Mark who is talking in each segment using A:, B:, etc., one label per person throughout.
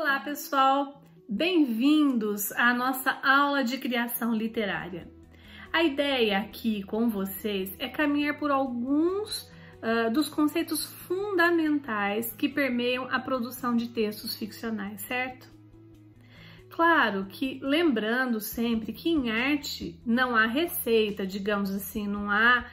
A: Olá, pessoal! Bem-vindos à nossa aula de criação literária. A ideia aqui com vocês é caminhar por alguns dos conceitos fundamentais que permeiam a produção de textos ficcionais, certo? Claro que lembrando sempre que em arte não há receita, digamos assim, não há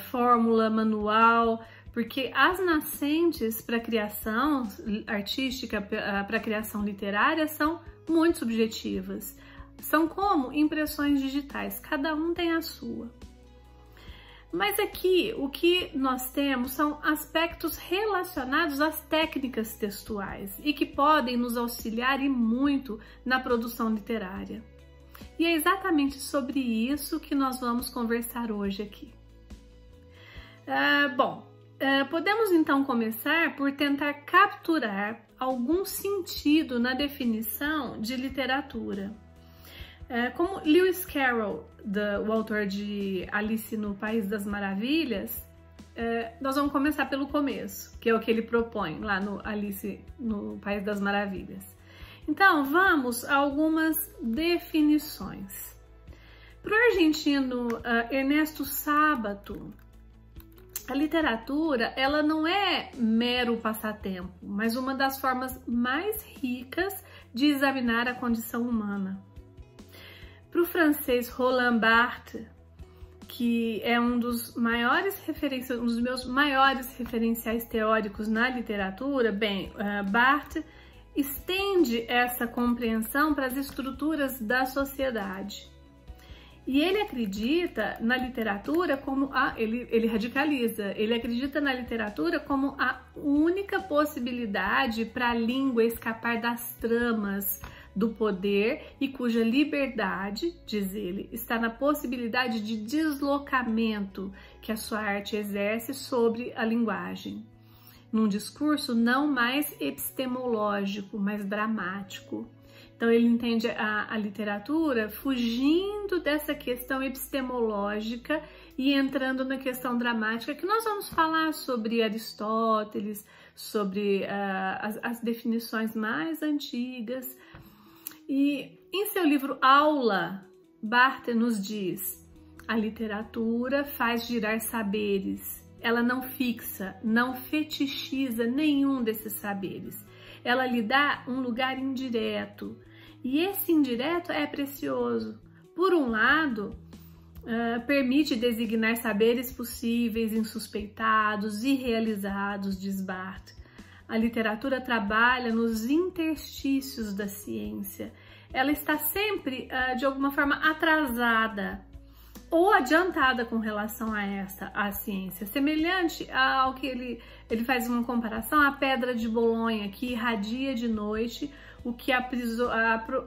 A: fórmula, manual, porque as nascentes para a criação artística, para a criação literária, são muito subjetivas. São como impressões digitais, cada um tem a sua. Mas aqui o que nós temos são aspectos relacionados às técnicas textuais e que podem nos auxiliar e muito na produção literária. E é exatamente sobre isso que nós vamos conversar hoje aqui. Podemos então começar por tentar capturar algum sentido na definição de literatura. Como Lewis Carroll, o autor de Alice no País das Maravilhas, nós vamos começar pelo começo, que é o que ele propõe lá no Alice no País das Maravilhas. Então, vamos a algumas definições. Para o argentino Ernesto Sábato, a literatura, ela não é mero passatempo, mas uma das formas mais ricas de examinar a condição humana. Para o francês Roland Barthes, que é um dos meus maiores referenciais teóricos na literatura, Barthes estende essa compreensão para as estruturas da sociedade. E ele acredita na literatura como ele radicaliza, ele acredita na literatura como a única possibilidade para a língua escapar das tramas do poder e cuja liberdade, diz ele, está na possibilidade de deslocamento que a sua arte exerce sobre a linguagem, num discurso não mais epistemológico, mas dramático. Então ele entende a literatura fugindo dessa questão epistemológica e entrando na questão dramática, que nós vamos falar sobre Aristóteles, sobre as definições mais antigas. E em seu livro Aula, Barthes nos diz: a literatura faz girar saberes, ela não fixa, não fetichiza nenhum desses saberes, ela lhe dá um lugar indireto. E esse indireto é precioso. Por um lado, permite designar saberes possíveis, insuspeitados, irrealizados, diz Barthes. A literatura trabalha nos interstícios da ciência. Ela está sempre, de alguma forma, atrasada ou adiantada com relação à ciência. Semelhante ao que ele faz uma comparação à pedra de Bolonha, que irradia de noite o que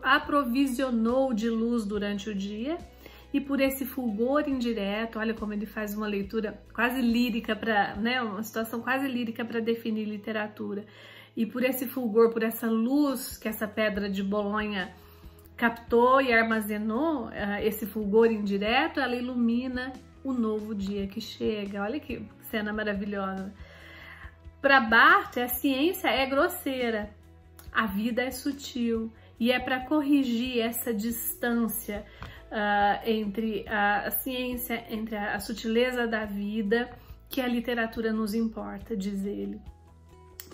A: aprovisionou de luz durante o dia, e por esse fulgor indireto, olha como ele faz uma leitura quase lírica, uma situação quase lírica para definir literatura, e por esse fulgor, por essa luz que essa pedra de Bolonha captou e armazenou, esse fulgor indireto, ela ilumina o novo dia que chega. Olha que cena maravilhosa. Para Barthes, a ciência é grosseira, a vida é sutil, e é para corrigir essa distância entre a ciência, entre a sutileza da vida, que a literatura nos importa, diz ele.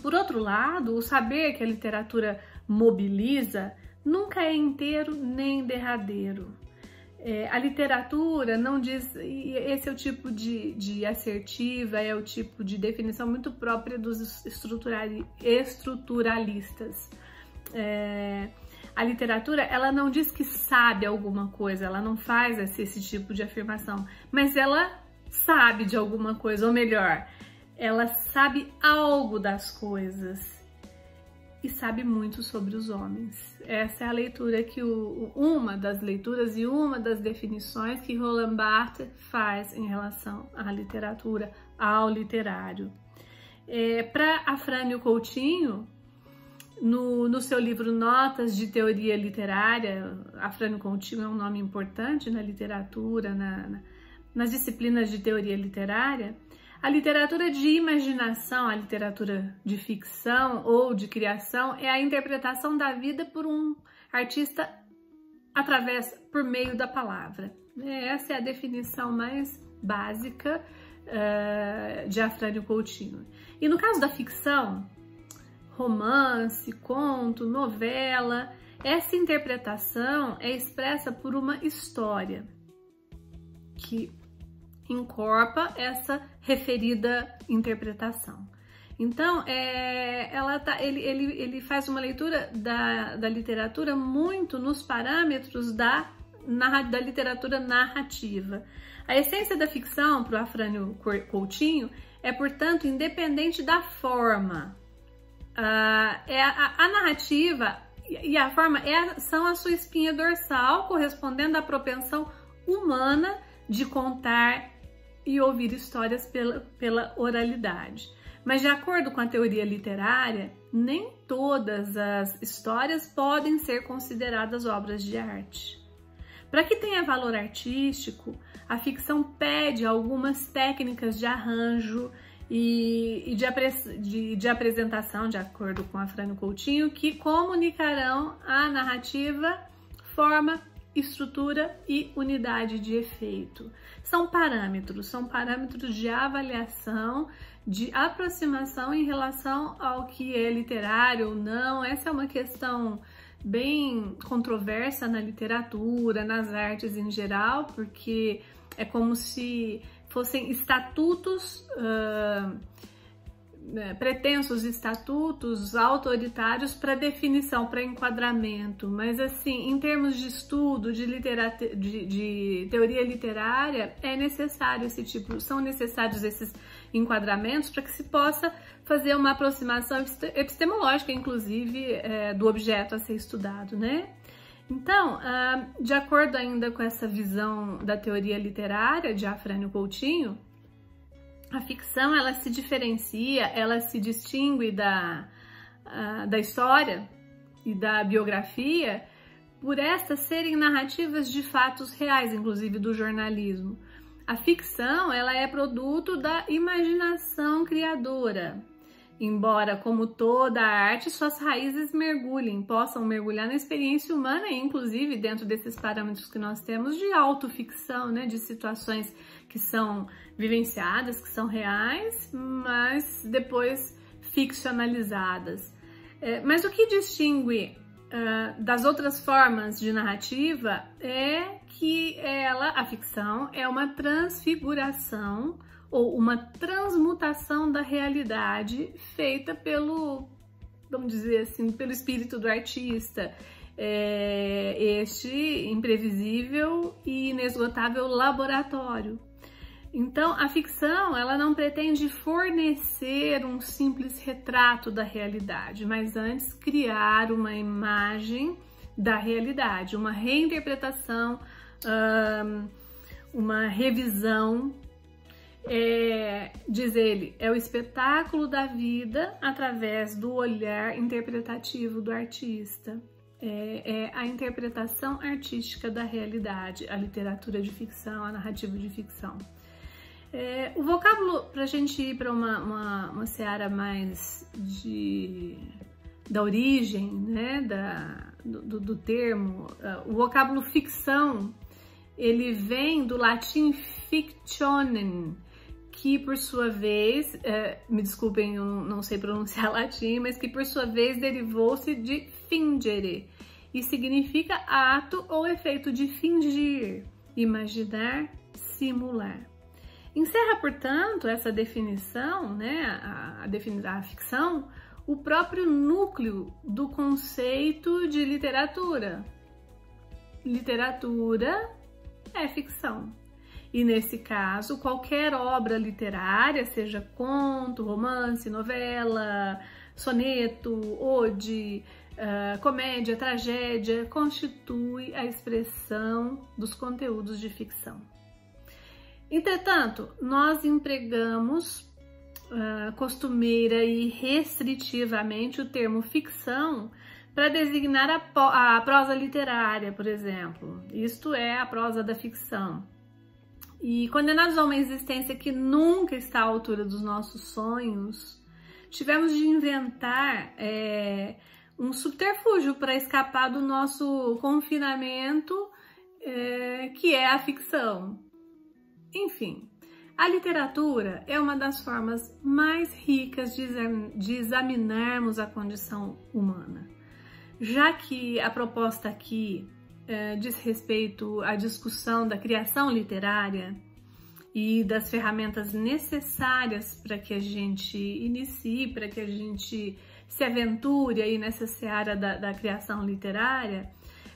A: Por outro lado, o saber que a literatura mobiliza nunca é inteiro nem derradeiro. A literatura não diz, e esse é o tipo de assertiva, é o tipo de definição muito própria dos estruturalistas. A literatura, ela não diz que sabe alguma coisa, ela não faz esse tipo de afirmação, mas ela sabe de alguma coisa, ou melhor, ela sabe algo das coisas e sabe muito sobre os homens. Essa é a leitura uma das leituras e uma das definições que Roland Barthes faz em relação à literatura, ao literário. Para Afrânio Coutinho, no seu livro Notas de Teoria Literária, Afrânio Coutinho é um nome importante na literatura, nas disciplinas de teoria literária, A literatura de imaginação, a literatura de ficção ou de criação é a interpretação da vida por um artista por meio da palavra. Essa é a definição mais básica de Afrânio Coutinho. E no caso da ficção, romance, conto, novela, essa interpretação é expressa por uma história que incorpora essa referida interpretação. Então, ele faz uma leitura da literatura muito nos parâmetros da literatura narrativa. A essência da ficção, para o Afrânio Coutinho, é, portanto, independente da forma. A narrativa e a forma são a sua espinha dorsal, correspondendo à propensão humana de contar e ouvir histórias pela oralidade. Mas, de acordo com a teoria literária, nem todas as histórias podem ser consideradas obras de arte. Para que tenha valor artístico, a ficção pede algumas técnicas de arranjo e de apresentação, de acordo com Afrânio Coutinho, que comunicarão a narrativa, forma, estrutura e unidade de efeito. São parâmetros de avaliação, de aproximação em relação ao que é literário ou não. Essa é uma questão bem controversa na literatura, nas artes em geral, porque é como se fossem estatutos, pretensos estatutos autoritários para definição, para enquadramento, mas assim, em termos de estudo, de teoria literária, são necessários esses enquadramentos para que se possa fazer uma aproximação epistemológica, inclusive, do objeto a ser estudado, né? Então, de acordo ainda com essa visão da teoria literária de Afrânio Coutinho, a ficção, ela se diferencia, ela se distingue da história e da biografia por estas serem narrativas de fatos reais, inclusive do jornalismo. A ficção, ela é produto da imaginação criadora, embora, como toda a arte, suas raízes possam mergulhar na experiência humana e, inclusive, dentro desses parâmetros que nós temos de autoficção, né, de situações que são vivenciadas, que são reais, mas depois ficcionalizadas. Mas o que distingue das outras formas de narrativa é que a ficção, é uma transfiguração ou uma transmutação da realidade feita vamos dizer assim, pelo espírito do artista, este imprevisível e inesgotável laboratório. Então, a ficção, ela não pretende fornecer um simples retrato da realidade, mas antes criar uma imagem da realidade, uma reinterpretação, uma revisão. Diz ele, é o espetáculo da vida através do olhar interpretativo do artista. É a interpretação artística da realidade, a literatura de ficção, a narrativa de ficção. O vocábulo, para a gente ir para uma seara mais da origem, né, do termo, o vocábulo ficção, ele vem do latim fictionem, que por sua vez, me desculpem, eu não sei pronunciar latim, mas que por sua vez derivou-se de fingere e significa ato ou efeito de fingir, imaginar, simular. Encerra, portanto, essa definição, né, a ficção, o próprio núcleo do conceito de literatura. Literatura é ficção. E nesse caso, qualquer obra literária, seja conto, romance, novela, soneto, ode, comédia, tragédia, constitui a expressão dos conteúdos de ficção. Entretanto, nós empregamos costumeira e restritivamente o termo ficção para designar a prosa literária, por exemplo. Isto é a prosa da ficção. e condenados a uma existência que nunca está à altura dos nossos sonhos, tivemos de inventar um subterfúgio para escapar do nosso confinamento, que é a ficção. Enfim, a literatura é uma das formas mais ricas de examinarmos a condição humana. Já que a proposta aqui diz respeito à discussão da criação literária e das ferramentas necessárias para que a gente inicie, para que a gente se aventure aí nessa seara da criação literária,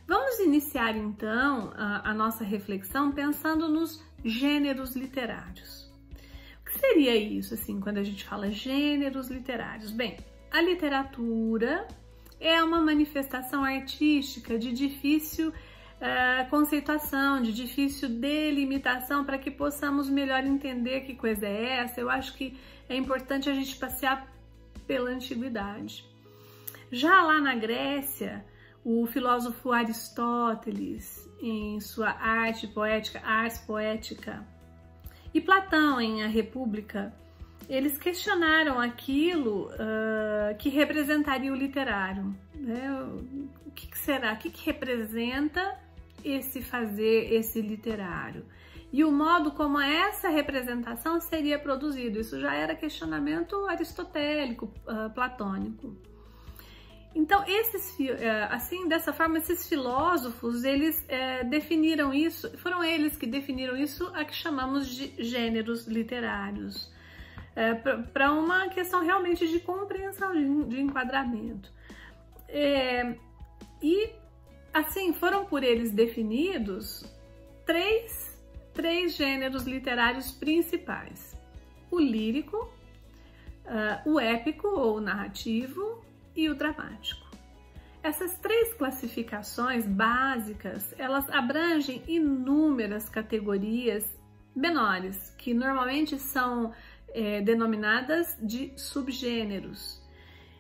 A: vamos iniciar então a nossa reflexão pensando nos gêneros literários. O que seria isso, assim, quando a gente fala gêneros literários? Bem, a literatura é uma manifestação artística de difícil conceituação, de difícil delimitação, para que possamos melhor entender que coisa é essa. Eu acho que é importante a gente passear pela antiguidade. Já lá na Grécia, o filósofo Aristóteles, em sua Ars Poética, e Platão, em A República, eles questionaram aquilo que representaria o literário. Né? O que será? O que representa esse fazer, esse literário? E o modo como essa representação seria produzida. Isso já era questionamento aristotélico, platônico. Então, dessa forma, esses filósofos, eles definiram isso, foram eles que definiram isso a que chamamos de gêneros literários, para uma questão realmente de compreensão, de enquadramento. E, assim, foram por eles definidos três gêneros literários principais: o lírico, o épico ou narrativo e o dramático. Essas três classificações básicas, elas abrangem inúmeras categorias menores, que normalmente são denominadas de subgêneros.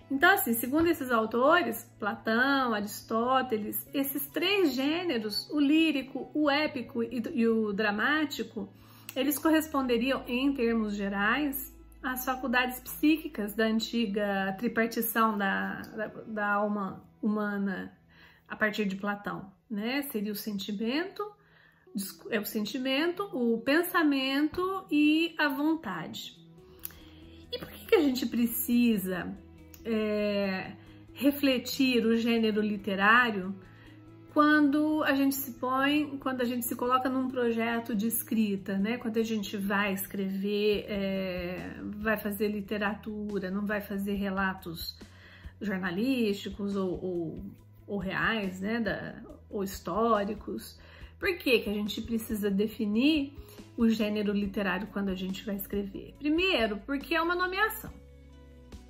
A: Então, assim, segundo esses autores, Platão, Aristóteles, esses três gêneros, o lírico, o épico e o dramático, eles corresponderiam, em termos gerais, às faculdades psíquicas da antiga tripartição da alma humana a partir de Platão, né? Seria o sentimento, o pensamento e a vontade. E por que a gente precisa refletir o gênero literário quando a gente se coloca num projeto de escrita, né? Quando a gente vai escrever, vai fazer literatura, não vai fazer relatos jornalísticos ou reais, né? Ou históricos. Por que a gente precisa definir o gênero literário quando a gente vai escrever? Primeiro, porque é uma nomeação,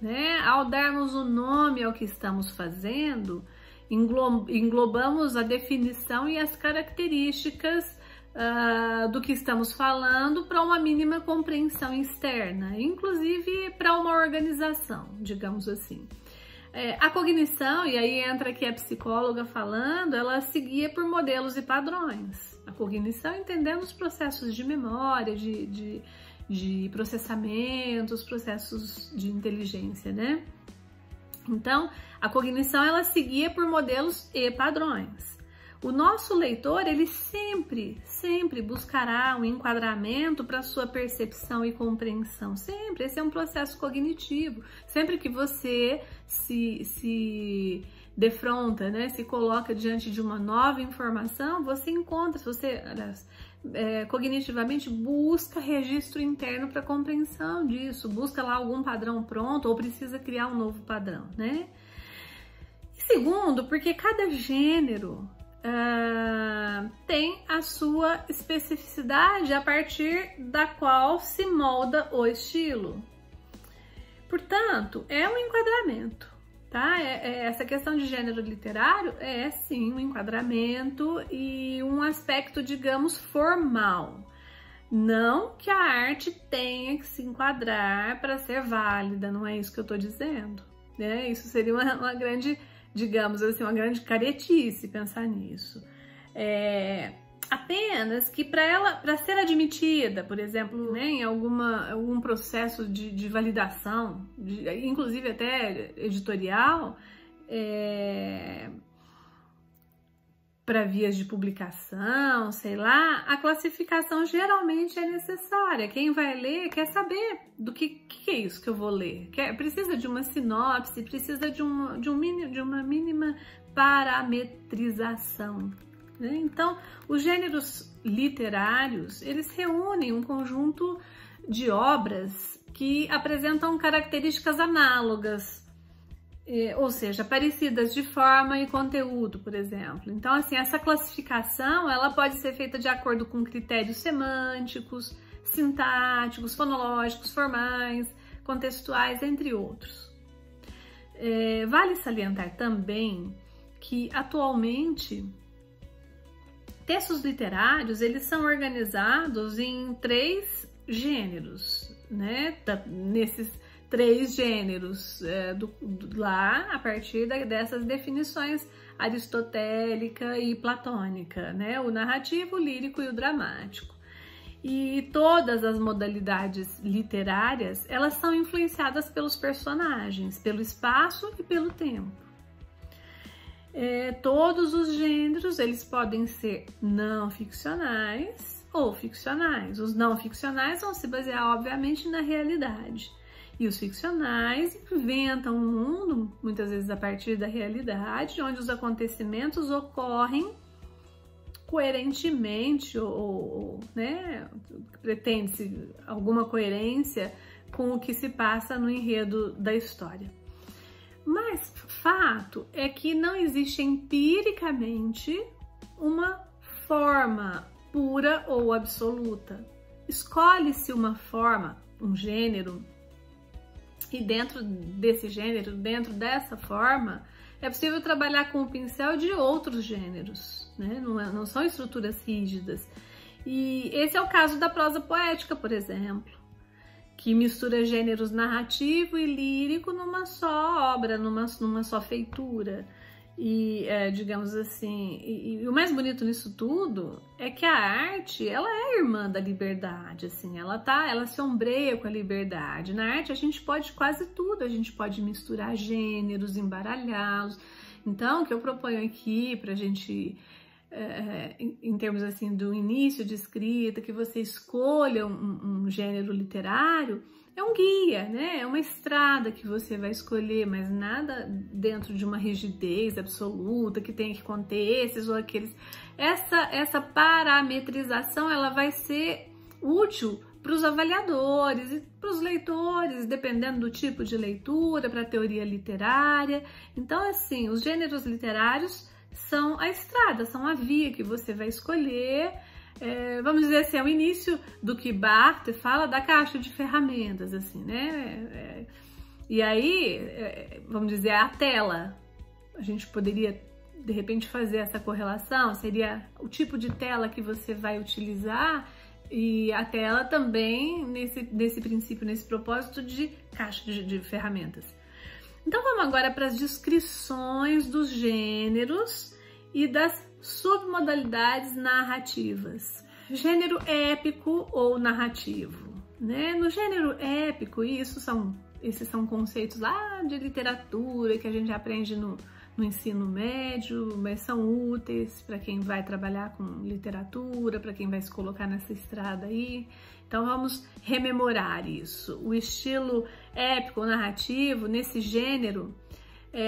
A: né? Ao darmos o nome ao que estamos fazendo, englobamos a definição e as características do que estamos falando para uma mínima compreensão externa, inclusive para uma organização, digamos assim. A cognição, e aí entra aqui a psicóloga falando, ela seguia por modelos e padrões. A cognição entendendo os processos de memória, de processamento, os processos de inteligência, né? Então, a cognição, ela seguia por modelos e padrões. O nosso leitor, ele sempre buscará um enquadramento para sua percepção e compreensão. Sempre, esse é um processo cognitivo. Sempre que você se defronta, né, se coloca diante de uma nova informação, você encontra, cognitivamente busca registro interno para compreensão disso, busca lá algum padrão pronto ou precisa criar um novo padrão, né? E segundo, porque cada gênero tem a sua especificidade a partir da qual se molda o estilo. Portanto, é um enquadramento, tá? Essa questão de gênero literário é sim um enquadramento e um aspecto, digamos, formal. Não que a arte tenha que se enquadrar para ser válida, não é isso que eu estou dizendo, né? Isso seria uma grande, digamos assim, uma grande caretice pensar nisso. A Apenas que para ser admitida, por exemplo, né, em algum processo de validação, inclusive até editorial, para vias de publicação, sei lá, a classificação geralmente é necessária. Quem vai ler quer saber do que é isso que eu vou ler. Precisa de uma sinopse, precisa de uma mínima parametrização. Né? Então, os gêneros literários, eles reúnem um conjunto de obras que apresentam características análogas, ou seja, parecidas de forma e conteúdo, por exemplo. Então, assim, essa classificação, ela pode ser feita de acordo com critérios semânticos, sintáticos, fonológicos, formais, contextuais, entre outros. Vale salientar também que, atualmente, textos literários, eles são organizados em 3 gêneros, né? Nesses 3 gêneros, lá a partir dessas definições aristotélica e platônica, né? O narrativo, o lírico e o dramático. E todas as modalidades literárias, elas são influenciadas pelos personagens, pelo espaço e pelo tempo. Todos os gêneros, eles podem ser não ficcionais ou ficcionais. Os não ficcionais vão se basear, obviamente, na realidade. E os ficcionais inventam um mundo, muitas vezes a partir da realidade, onde os acontecimentos ocorrem coerentemente, né, pretende-se alguma coerência com o que se passa no enredo da história. Mas fato é que não existe empiricamente uma forma pura ou absoluta. Escolhe-se uma forma, um gênero, e dentro desse gênero, dentro dessa forma, é possível trabalhar com o pincel de outros gêneros, né? Não são estruturas rígidas. E esse é o caso da prosa poética, por exemplo, que mistura gêneros narrativo e lírico numa só obra, numa só feitura. E, digamos assim, e o mais bonito nisso tudo é que a arte, ela é irmã da liberdade, assim, ela se ombreia com a liberdade. Na arte a gente pode quase tudo, a gente pode misturar gêneros, embaralhá-los. Então, o que eu proponho aqui pra gente, em termos assim do início de escrita, que você escolha um gênero literário, é um guia, né? É uma estrada que você vai escolher, mas nada dentro de uma rigidez absoluta que tem que conter esses ou aqueles. Essa parametrização, ela vai ser útil para os avaliadores e para os leitores, dependendo do tipo de leitura, para a teoria literária. Então, assim, os gêneros literários são a estrada, são a via que você vai escolher. Vamos dizer assim, é o início do que Barthes fala da caixa de ferramentas, assim, né? E aí, vamos dizer, a tela, a gente poderia, de repente, fazer essa correlação, seria o tipo de tela que você vai utilizar e a tela também nesse princípio, nesse propósito de caixa de ferramentas. Então, vamos agora para as descrições dos gêneros e das submodalidades narrativas. Gênero épico ou narrativo, né? No gênero épico, esses são conceitos lá de literatura que a gente aprende no ensino médio, mas são úteis para quem vai trabalhar com literatura, para quem vai se colocar nessa estrada aí. Então vamos rememorar isso. O estilo épico ou narrativo, nesse gênero,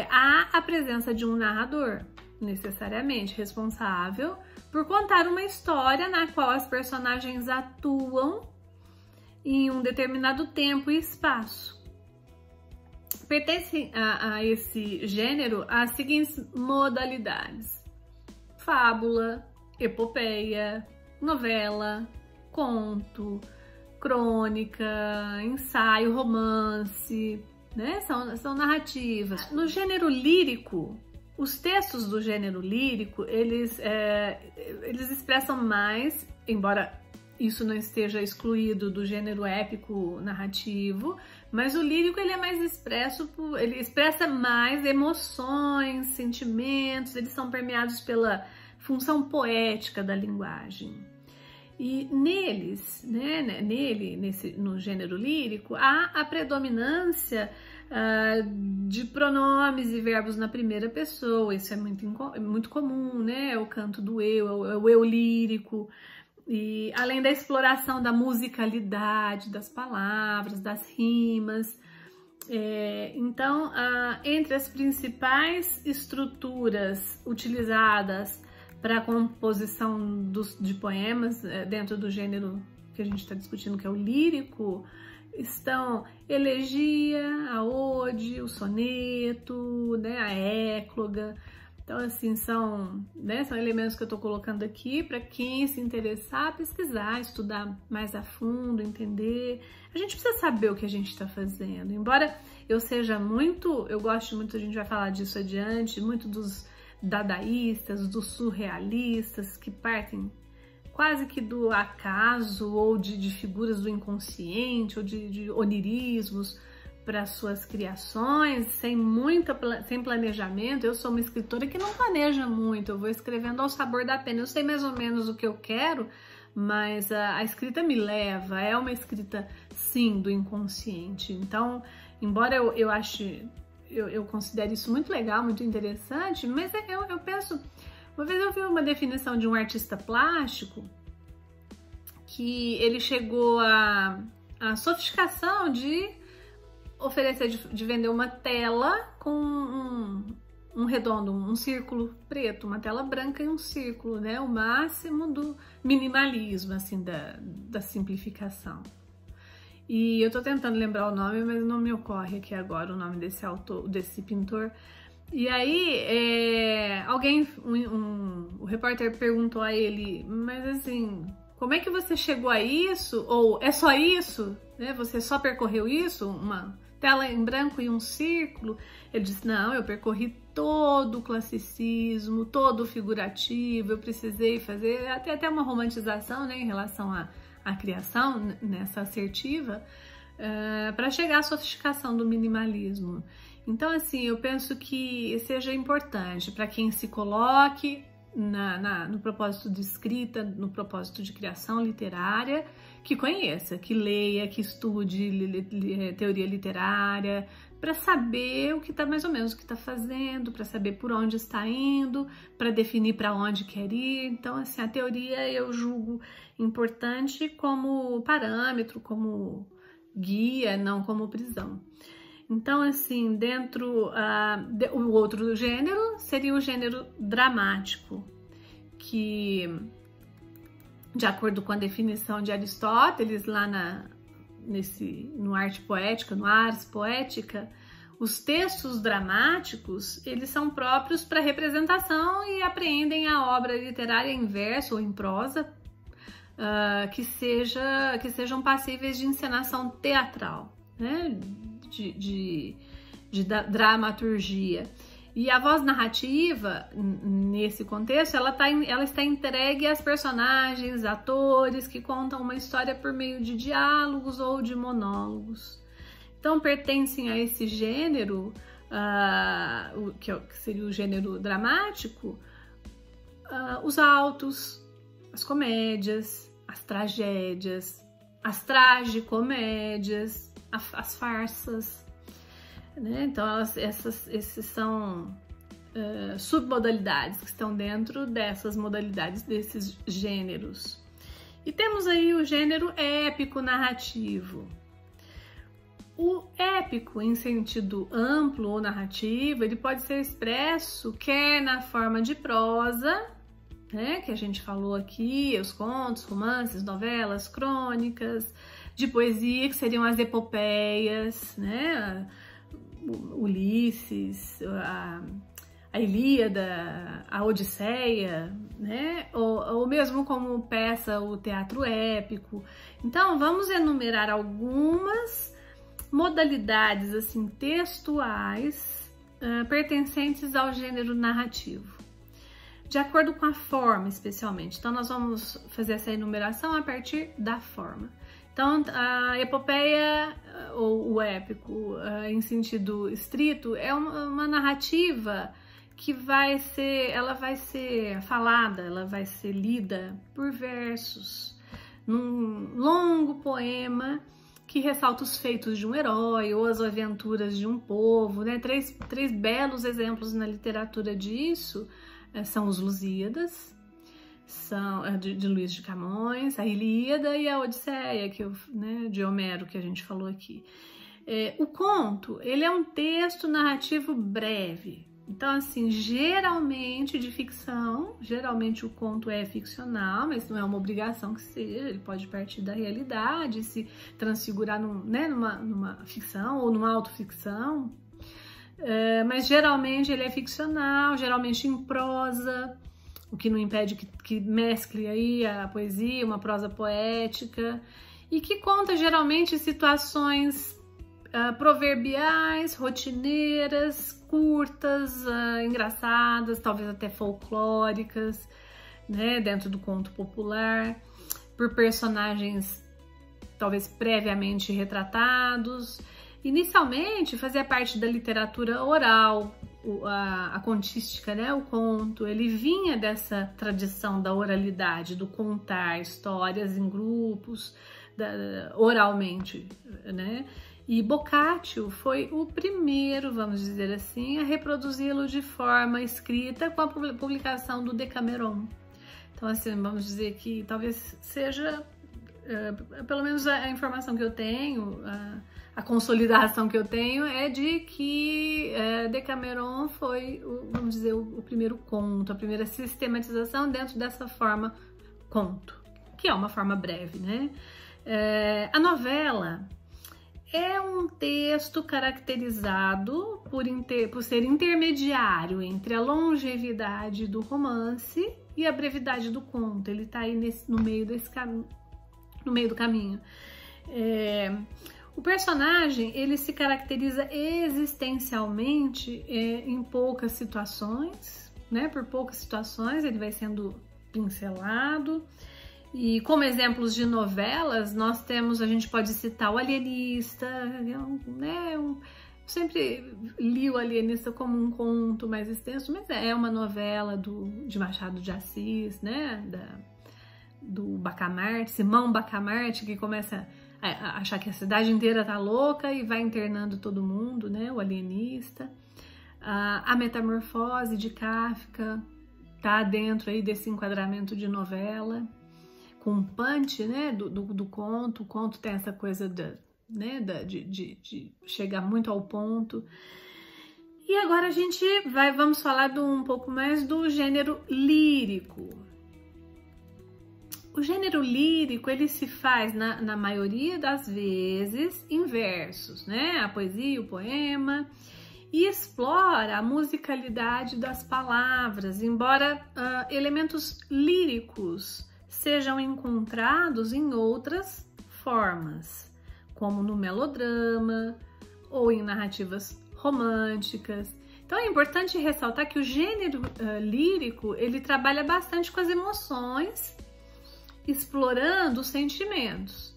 A: há a presença de um narrador, necessariamente responsável por contar uma história na qual as personagens atuam em um determinado tempo e espaço. Pertence a esse gênero as seguintes modalidades: fábula, epopeia, novela, conto, crônica, ensaio, romance, né? São narrativas. No gênero lírico, os textos do gênero lírico, eles expressam mais, embora isso não esteja excluído do gênero épico narrativo, mas o lírico ele é mais expresso, ele expressa mais emoções, sentimentos, eles são permeados pela função poética da linguagem. E neles, né, no gênero lírico, há a predominância de pronomes e verbos na primeira pessoa. Isso é muito comum, né? O canto do eu, o eu lírico. E além da exploração da musicalidade das palavras, das rimas. Então, entre as principais estruturas utilizadas para a composição de poemas dentro do gênero que a gente está discutindo, que é o lírico, estão elegia, a ode, o soneto, né, a écloga. Então, assim, são elementos que eu estou colocando aqui para quem se interessar, pesquisar, estudar mais a fundo, entender. A gente precisa saber o que a gente está fazendo. Embora eu gosto muito, a gente vai falar disso adiante, muito dos dadaístas, dos surrealistas, que partem quase que do acaso ou de figuras do inconsciente ou de onirismos para suas criações, sem planejamento. Eu sou uma escritora que não planeja muito, eu vou escrevendo ao sabor da pena. Eu sei mais ou menos o que eu quero, mas a escrita me leva, é uma escrita, sim, do inconsciente. Então, embora eu considere isso muito legal, muito interessante, mas eu penso... Uma vez eu vi uma definição de um artista plástico que ele chegou à sofisticação de oferecer, de vender uma tela com um redondo, um círculo preto, uma tela branca e um círculo, né? O máximo do minimalismo, assim, da simplificação. E eu tô tentando lembrar o nome, mas não me ocorre aqui agora o nome desse autor, desse pintor. E aí, o repórter perguntou a ele, mas assim, como é que você chegou a isso? Ou é só isso? Né? Você só percorreu isso? Uma tela em branco e um círculo? Ele disse, não, eu percorri todo o classicismo, todo o figurativo, eu precisei fazer até uma romantização, né, em relação à criação, nessa assertiva, para chegar à sofisticação do minimalismo. Então, assim, eu penso que seja importante para quem se coloque no propósito de escrita, no propósito de criação literária, que conheça, que leia, que estude teoria literária, para saber o que está mais ou menos o que está fazendo, para saber por onde está indo, para definir para onde quer ir. Então, assim, a teoria eu julgo importante como parâmetro, como guia, não como prisão. Então, assim, o outro gênero seria o gênero dramático, que, de acordo com a definição de Aristóteles, lá no Arte Poética, no Ars Poética, os textos dramáticos, eles são próprios para representação e apreendem a obra literária em verso ou em prosa, que sejam passíveis de encenação teatral, né? De dramaturgia. E a voz narrativa, nesse contexto, ela está entregue às personagens, atores que contam uma história por meio de diálogos ou de monólogos. Então, pertencem a esse gênero, que seria o gênero dramático, os autos, as comédias, as tragédias, as tragicomédias, as farsas, né? Então esses são submodalidades que estão dentro dessas modalidades, desses gêneros. E temos aí o gênero épico narrativo. O épico, em sentido amplo ou narrativo, ele pode ser expresso quer na forma de prosa, né, que a gente falou aqui, os contos, romances, novelas, crônicas, de poesia, que seriam as epopeias, né? Ulisses, a Ilíada, a Odisseia, né? Ou mesmo como peça, o teatro épico. Então, vamos enumerar algumas modalidades assim, textuais pertencentes ao gênero narrativo, de acordo com a forma, especialmente. Então, nós vamos fazer essa enumeração a partir da forma. Então, a epopeia ou o épico, em sentido estrito, é uma narrativa que ela vai ser falada, ela vai ser lida por versos, num longo poema que ressalta os feitos de um herói ou as aventuras de um povo, né? Três belos exemplos na literatura disso são os Lusíadas, de Luís de Camões, a Ilíada e a Odisseia, de Homero, que a gente falou aqui. O conto, ele é um texto narrativo breve. Então, assim, geralmente de ficção, geralmente o conto é ficcional, mas não é uma obrigação que seja, ele pode partir da realidade, se transfigurar numa ficção ou numa autoficção, mas geralmente ele é ficcional, geralmente em prosa, o que não impede que mescle aí a poesia, uma prosa poética, e que conta geralmente situações proverbiais, rotineiras, curtas, engraçadas, talvez até folclóricas, né, dentro do conto popular, por personagens talvez previamente retratados. Inicialmente fazia parte da literatura oral, a contística, né, o conto, ele vinha dessa tradição da oralidade, do contar histórias em grupos, oralmente, né? E Boccaccio foi o primeiro, vamos dizer assim, a reproduzi-lo de forma escrita com a publicação do Decameron. Então, assim, vamos dizer que talvez seja, pelo menos a informação que eu tenho, a consolidação que eu tenho é de que Decameron foi, vamos dizer, o primeiro conto, a primeira sistematização dentro dessa forma conto, que é uma forma breve, né? A novela é um texto caracterizado por ser intermediário entre a longevidade do romance e a brevidade do conto. Ele está aí no meio do caminho. O personagem, ele se caracteriza existencialmente em poucas situações, né? Por poucas situações ele vai sendo pincelado. E como exemplos de novelas, a gente pode citar O Alienista, né? Eu sempre li O Alienista como um conto mais extenso, mas é uma novela de Machado de Assis, né? Do Bacamarte, Simão Bacamarte, que começa a achar que a cidade inteira tá louca e vai internando todo mundo, né? O Alienista. A Metamorfose de Kafka tá dentro aí desse enquadramento de novela, com um punch, né, do conto. O conto tem essa coisa de chegar muito ao ponto. E agora vamos falar um pouco mais do gênero lírico. O gênero lírico, ele se faz, na maioria das vezes, em versos, né? A poesia, o poema, e explora a musicalidade das palavras, embora elementos líricos sejam encontrados em outras formas, como no melodrama ou em narrativas românticas. Então é importante ressaltar que o gênero lírico, ele trabalha bastante com as emoções, explorando os sentimentos.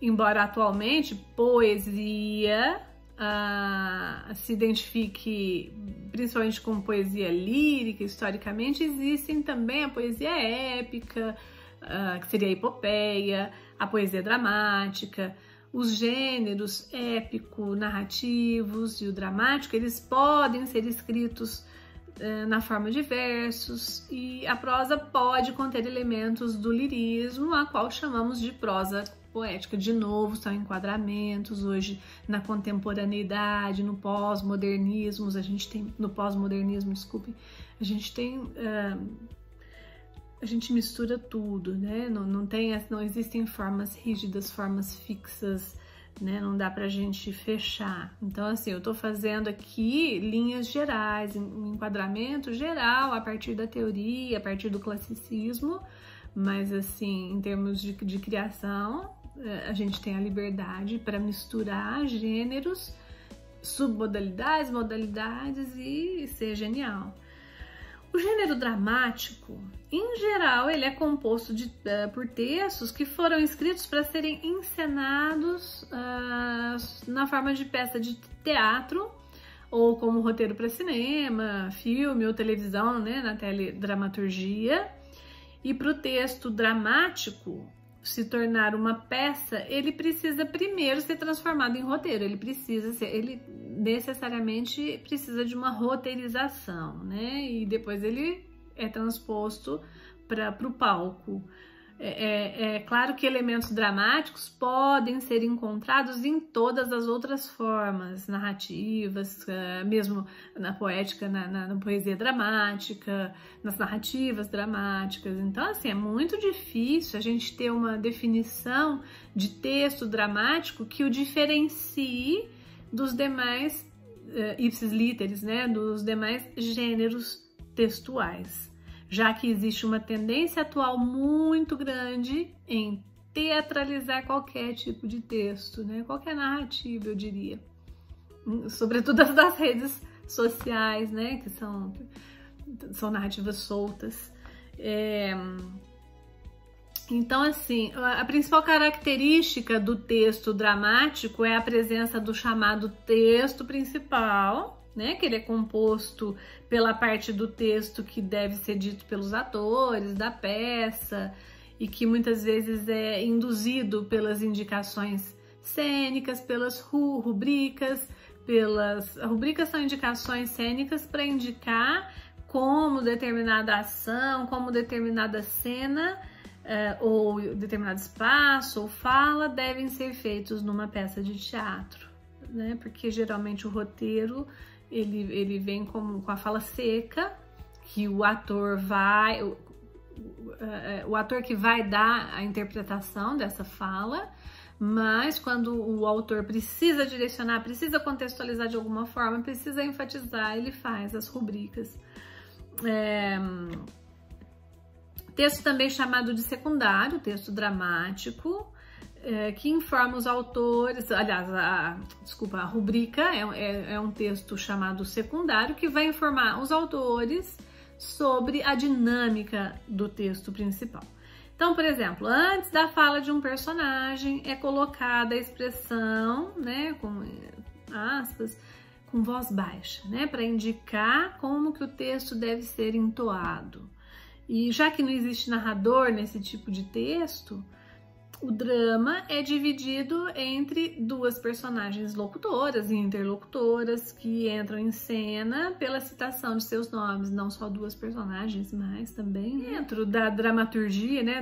A: Embora atualmente poesia se identifique principalmente com poesia lírica, historicamente, existem também a poesia épica, que seria a epopeia, a poesia dramática. Os gêneros épico, narrativos e o dramático, eles podem ser escritos na forma de versos, e a prosa pode conter elementos do lirismo, a qual chamamos de prosa poética. De novo, são enquadramentos. Hoje, na contemporaneidade, no pós-modernismo, a gente mistura tudo, né? Não existem formas rígidas, formas fixas, né? Não dá pra gente fechar. Então, assim, eu tô fazendo aqui linhas gerais, um enquadramento geral a partir da teoria, a partir do classicismo, mas, assim, em termos de criação, a gente tem a liberdade para misturar gêneros, submodalidades, modalidades e ser genial. O gênero dramático, em geral, ele é composto por textos que foram escritos para serem encenados na forma de peça de teatro ou como roteiro para cinema, filme ou televisão, né, na teledramaturgia. E para o texto dramático se tornar uma peça, ele precisa primeiro ser transformado em roteiro, ele necessariamente precisa de uma roteirização, né? E depois ele é transposto para o palco. É claro que elementos dramáticos podem ser encontrados em todas as outras formas narrativas, mesmo na poética, na poesia dramática, nas narrativas dramáticas. Então, assim, é muito difícil a gente ter uma definição de texto dramático que o diferencie dos demais ipsis literis, né, dos demais gêneros textuais, já que existe uma tendência atual muito grande em teatralizar qualquer tipo de texto, né? Qualquer narrativa, eu diria. Sobretudo as das redes sociais, né? Que são narrativas soltas. Então, assim, a principal característica do texto dramático é a presença do chamado texto principal, né, que ele é composto pela parte do texto que deve ser dito pelos atores da peça e que muitas vezes é induzido pelas indicações cênicas, pelas rubricas. Rubricas são indicações cênicas para indicar como determinada ação, como determinada cena ou determinado espaço ou fala devem ser feitos numa peça de teatro, né? Porque geralmente o roteiro ele vem com a fala seca, que o ator que vai dar a interpretação dessa fala, mas quando o autor precisa direcionar, precisa contextualizar de alguma forma, precisa enfatizar, ele faz as rubricas. Texto também chamado de secundário, texto dramático, que informa os autores, aliás, a rubrica é um texto chamado secundário que vai informar os autores sobre a dinâmica do texto principal. Então, por exemplo, antes da fala de um personagem é colocada a expressão, né, com aspas, com voz baixa, né, para indicar como que o texto deve ser entoado. E já que não existe narrador nesse tipo de texto, o drama é dividido entre duas personagens locutoras e interlocutoras que entram em cena pela citação de seus nomes, não só duas personagens, mas também dentro da dramaturgia, né,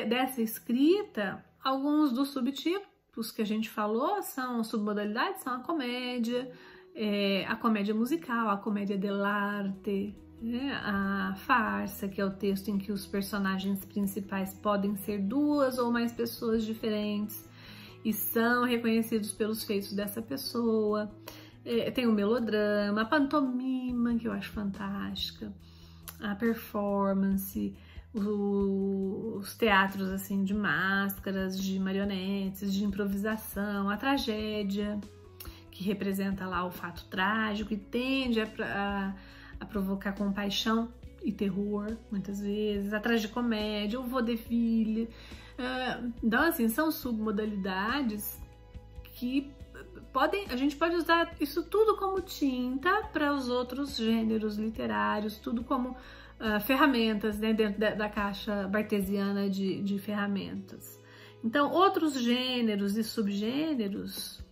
A: dessa escrita, alguns dos subtipos que a gente falou são submodalidades, são a comédia musical, a comédia dell'arte, a farsa, que é o texto em que os personagens principais podem ser duas ou mais pessoas diferentes e são reconhecidos pelos feitos dessa pessoa. Tem o melodrama, a pantomima, que eu acho fantástica, a performance, os teatros assim de máscaras, de marionetes, de improvisação, a tragédia, que representa lá o fato trágico e tende a provocar compaixão e terror, muitas vezes, a tragicomédia, o vaudeville. Então, assim, são submodalidades que a gente pode usar isso tudo como tinta para os outros gêneros literários, tudo como ferramentas, né, dentro da caixa bartesiana de ferramentas. Então, outros gêneros e subgêneros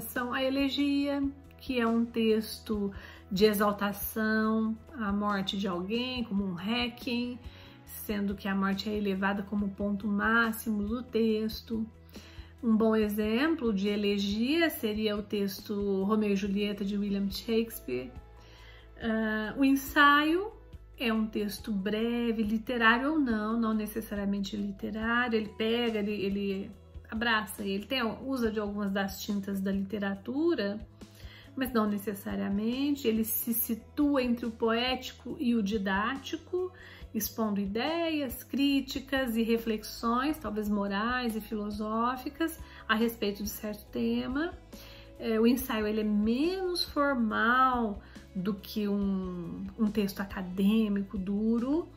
A: são a elegia, que é um texto de exaltação à morte de alguém, como um requiem, sendo que a morte é elevada como ponto máximo do texto. Um bom exemplo de elegia seria o texto Romeu e Julieta de William Shakespeare. O ensaio é um texto breve, literário ou não necessariamente literário, ele abraça, ele usa de algumas das tintas da literatura, mas não necessariamente. Ele se situa entre o poético e o didático, expondo ideias, críticas e reflexões, talvez morais e filosóficas, a respeito de certo tema. O ensaio ele é menos formal do que um texto acadêmico duro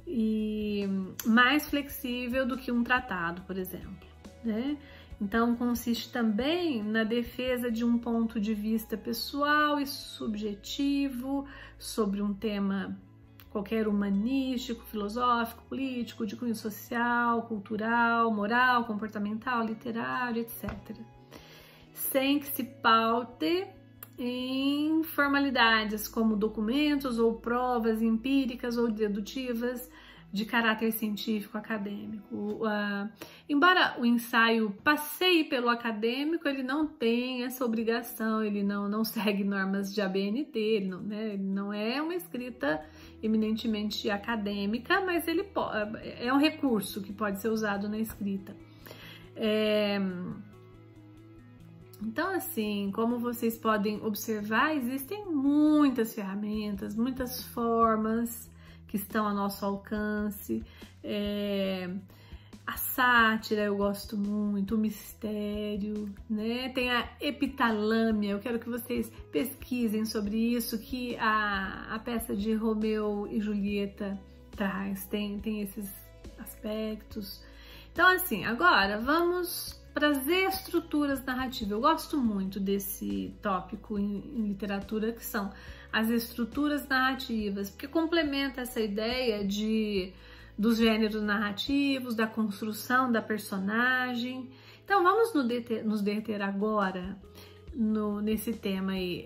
A: e mais flexível do que um tratado, por exemplo, né? Então, consiste também na defesa de um ponto de vista pessoal e subjetivo sobre um tema qualquer humanístico, filosófico, político, de cunho social, cultural, moral, comportamental, literário, etc. Sem que se paute em formalidades como documentos ou provas empíricas ou dedutivas de caráter científico acadêmico. Embora o ensaio passeie pelo acadêmico, ele não tem essa obrigação, ele não segue normas de ABNT, ele não é uma escrita eminentemente acadêmica, mas ele é um recurso que pode ser usado na escrita. Então, assim, como vocês podem observar, existem muitas ferramentas, muitas formas que estão a nosso alcance. A sátira eu gosto muito, o mistério, né? Tem a epitalâmia, eu quero que vocês pesquisem sobre isso, que a peça de Romeu e Julieta traz, tem esses aspectos. Então, assim, agora vamos para as estruturas narrativas. Eu gosto muito desse tópico em literatura, que são as estruturas narrativas, porque complementa essa ideia dos gêneros narrativos, da construção da personagem. Então, vamos nos deter agora nesse tema aí,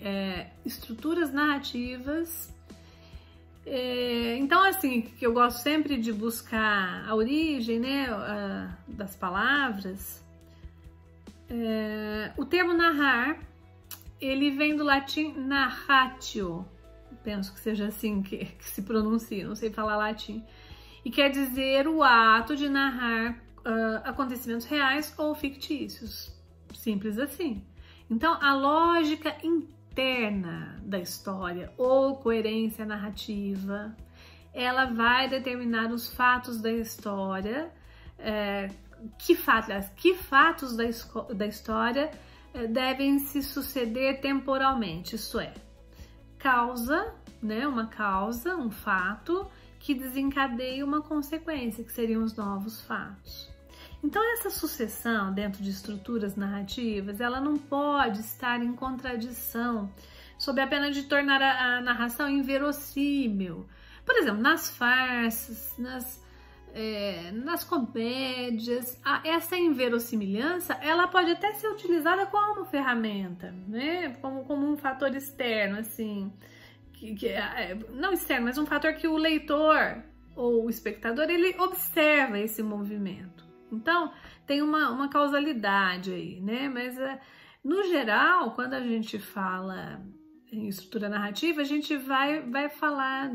A: estruturas narrativas. Então, assim, que eu gosto sempre de buscar a origem, né, das palavras. O termo narrar, ele vem do latim narratio, penso que seja assim que se pronuncia, não sei falar latim, e quer dizer o ato de narrar acontecimentos reais ou fictícios, simples assim. Então, a lógica interna da história ou coerência narrativa, ela vai determinar os fatos da história, que fatos da história devem se suceder temporalmente, isto é, causa, né, uma causa, um fato que desencadeia uma consequência, que seriam os novos fatos. Então, essa sucessão dentro de estruturas narrativas, ela não pode estar em contradição, sob a pena de tornar a narração inverossímil. Por exemplo, nas farsas, nas comédias, essa inverossimilhança, ela pode até ser utilizada como ferramenta, né? Como um fator externo, assim, não externo, mas um fator que o leitor ou o espectador, ele observa esse movimento. Então, tem uma causalidade aí, né? Mas, no geral, quando a gente fala em estrutura narrativa, a gente vai falar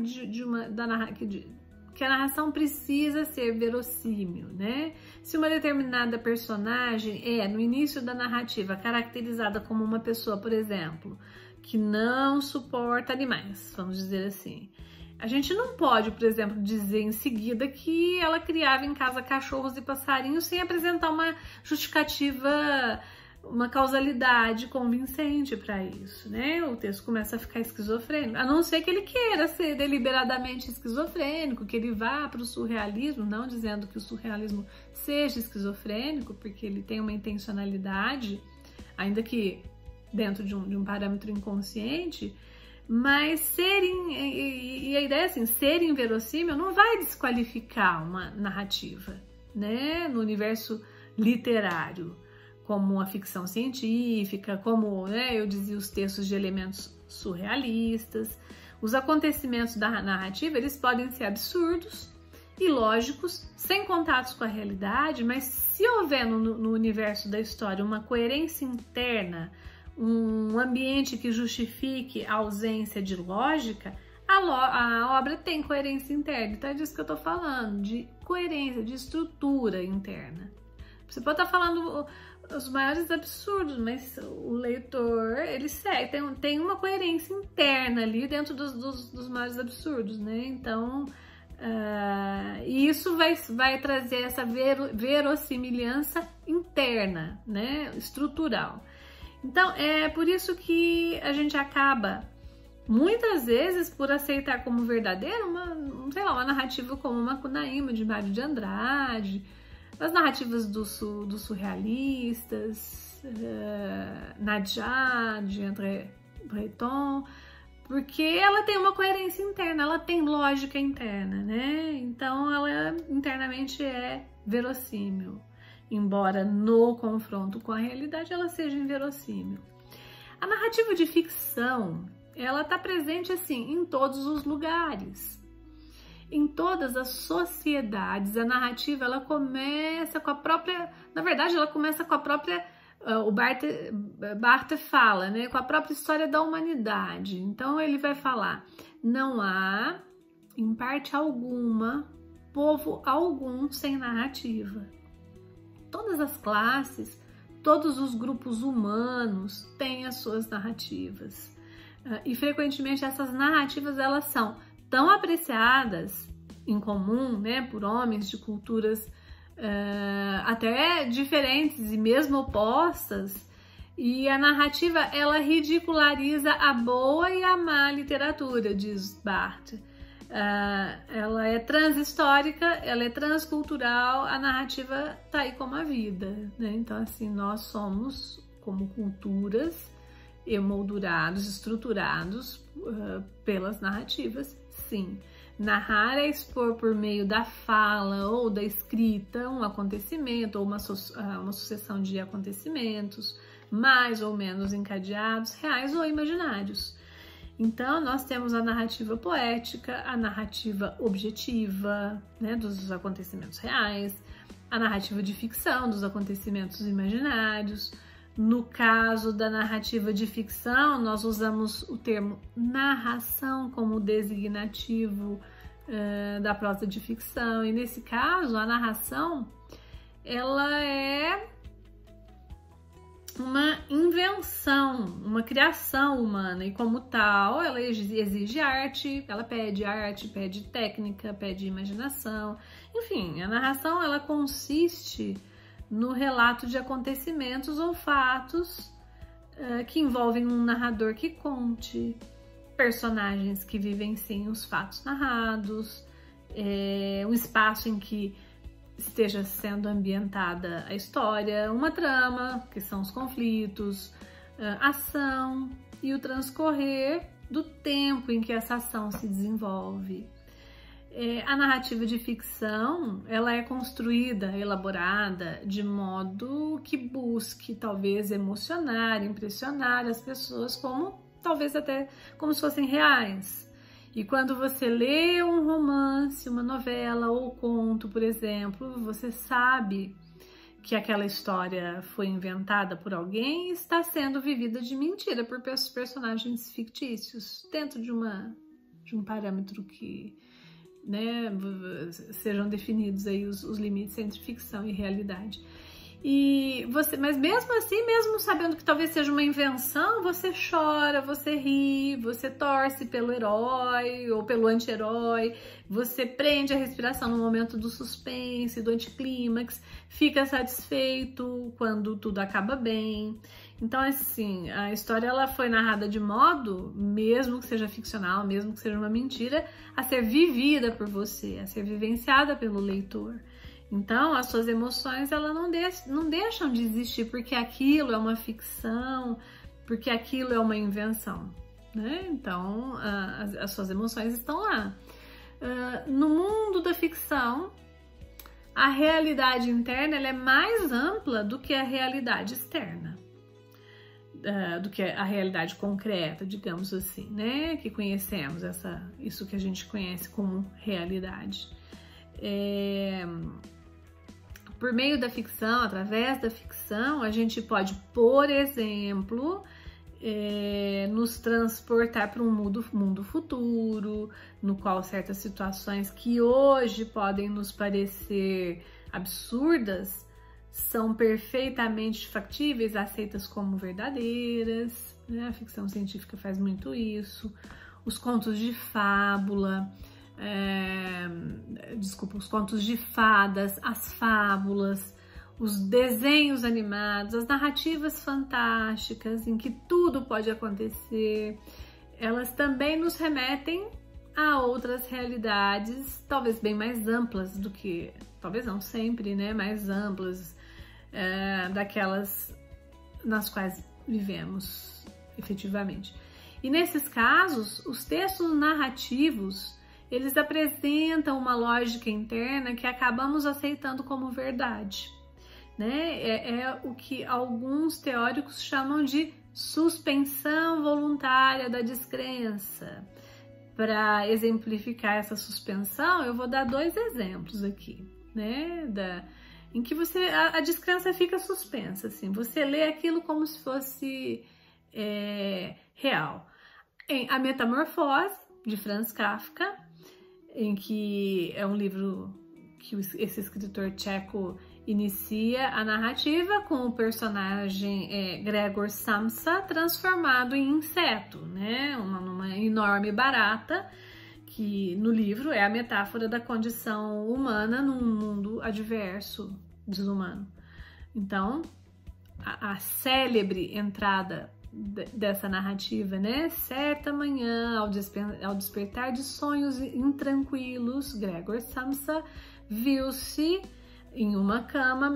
A: que a narração precisa ser verossímil, né? Se uma determinada personagem no início da narrativa, caracterizada como uma pessoa, por exemplo, que não suporta animais, vamos dizer assim, a gente não pode, por exemplo, dizer em seguida que ela criava em casa cachorros e passarinhos sem apresentar uma justificativa, uma causalidade convincente para isso, né? O texto começa a ficar esquizofrênico, a não ser que ele queira ser deliberadamente esquizofrênico, que ele vá para o surrealismo, não dizendo que o surrealismo seja esquizofrênico, porque ele tem uma intencionalidade, ainda que dentro de um parâmetro inconsciente, mas e a ideia é assim, ser inverossímil não vai desqualificar uma narrativa, né? No universo literário, como a ficção científica, como, né, eu dizia, os textos de elementos surrealistas. Os acontecimentos da narrativa, eles podem ser absurdos, ilógicos, sem contatos com a realidade, mas se houver no universo da história uma coerência interna, um ambiente que justifique a ausência de lógica, a obra tem coerência interna. Então é disso que eu tô falando, de coerência, de estrutura interna. Você pode estar falando os maiores absurdos, mas o leitor, ele segue, tem uma coerência interna ali dentro dos maiores absurdos, né? Então, isso vai trazer essa verossimilhança interna, né? Estrutural. Então, é por isso que a gente acaba, muitas vezes, por aceitar como verdadeira uma narrativa como Macunaíma, de Mário de Andrade, das narrativas dos surrealistas, Nadja, de André Breton, porque ela tem uma coerência interna, ela tem lógica interna, né? Então ela internamente é verossímil, embora no confronto com a realidade ela seja inverossímil. A narrativa de ficção, ela está presente assim em todos os lugares. Em todas as sociedades, a narrativa ela começa com a própria, na verdade ela começa com a própria, o Barthes fala, né, com a própria história da humanidade. Então ele vai falar, não há, em parte alguma, povo algum sem narrativa. Todas as classes, todos os grupos humanos têm as suas narrativas. E frequentemente essas narrativas elas são tão apreciadas em comum, né, por homens de culturas até diferentes e mesmo opostas, e a narrativa ela ridiculariza a boa e a má literatura, diz Barthes. Ela é transhistórica, ela é transcultural, a narrativa tá aí como a vida, né? Então assim, nós somos como culturas emoldurados, estruturados pelas narrativas, sim. Narrar é expor por meio da fala ou da escrita um acontecimento ou uma sucessão de acontecimentos, mais ou menos encadeados, reais ou imaginários. Então, nós temos a narrativa poética, a narrativa objetiva, né, dos acontecimentos reais, a narrativa de ficção, dos acontecimentos imaginários. No caso da narrativa de ficção, nós usamos o termo narração como designativo da prosa de ficção. E nesse caso, a narração, ela é uma invenção, uma criação humana. E como tal, ela exige arte, ela pede técnica, pede imaginação. Enfim, a narração, ela consiste no relato de acontecimentos ou fatos que envolvem um narrador que conte, personagens que vivenciem os fatos narrados, um espaço em que esteja sendo ambientada a história, uma trama, que são os conflitos, ação e o transcorrer do tempo em que essa ação se desenvolve. A narrativa de ficção, ela é construída, elaborada de modo que busque talvez emocionar, impressionar as pessoas como talvez até como se fossem reais. E quando você lê um romance, uma novela ou conto, por exemplo, você sabe que aquela história foi inventada por alguém e está sendo vivida de mentira por personagens fictícios, dentro de um parâmetro que, né, sejam definidos aí os limites entre ficção e realidade. Mas mesmo assim, mesmo sabendo que talvez seja uma invenção, você chora, você ri, você torce pelo herói ou pelo anti-herói, você prende a respiração no momento do suspense, do anticlímax, fica satisfeito quando tudo acaba bem. Então, assim, a história ela foi narrada de modo, mesmo que seja ficcional, mesmo que seja uma mentira, a ser vivida por você, a ser vivenciada pelo leitor. Então, as suas emoções elas não deixam de existir porque aquilo é uma ficção, porque aquilo é uma invenção, né? Então, as suas emoções estão lá. No mundo da ficção, a realidade interna ela é mais ampla do que a realidade externa, do que a realidade concreta, digamos assim, né? Que conhecemos, isso que a gente conhece como realidade. Por meio da ficção, através da ficção, a gente pode, por exemplo, nos transportar para um mundo futuro, no qual certas situações que hoje podem nos parecer absurdas são perfeitamente factíveis, aceitas como verdadeiras, né? A ficção científica faz muito isso. Os contos de fábula, os contos de fadas, as fábulas, os desenhos animados, as narrativas fantásticas em que tudo pode acontecer, elas também nos remetem a outras realidades, talvez bem mais amplas do que, talvez não sempre, né, mais amplas daquelas nas quais vivemos efetivamente. E nesses casos, os textos narrativos, eles apresentam uma lógica interna que acabamos aceitando como verdade, né? É o que alguns teóricos chamam de suspensão voluntária da descrença. Para exemplificar essa suspensão, eu vou dar 2 exemplos aqui, né? Em que a descrença fica suspensa, assim, você lê aquilo como se fosse real. Em A Metamorfose, de Franz Kafka, em que é um livro que esse escritor tcheco inicia a narrativa com o personagem Gregor Samsa transformado em inseto, né? Numa enorme barata, que no livro é a metáfora da condição humana num mundo adverso, desumano. Então, a célebre entrada dessa narrativa, né? Certa manhã, ao despertar de sonhos intranquilos, Gregor Samsa viu-se em uma cama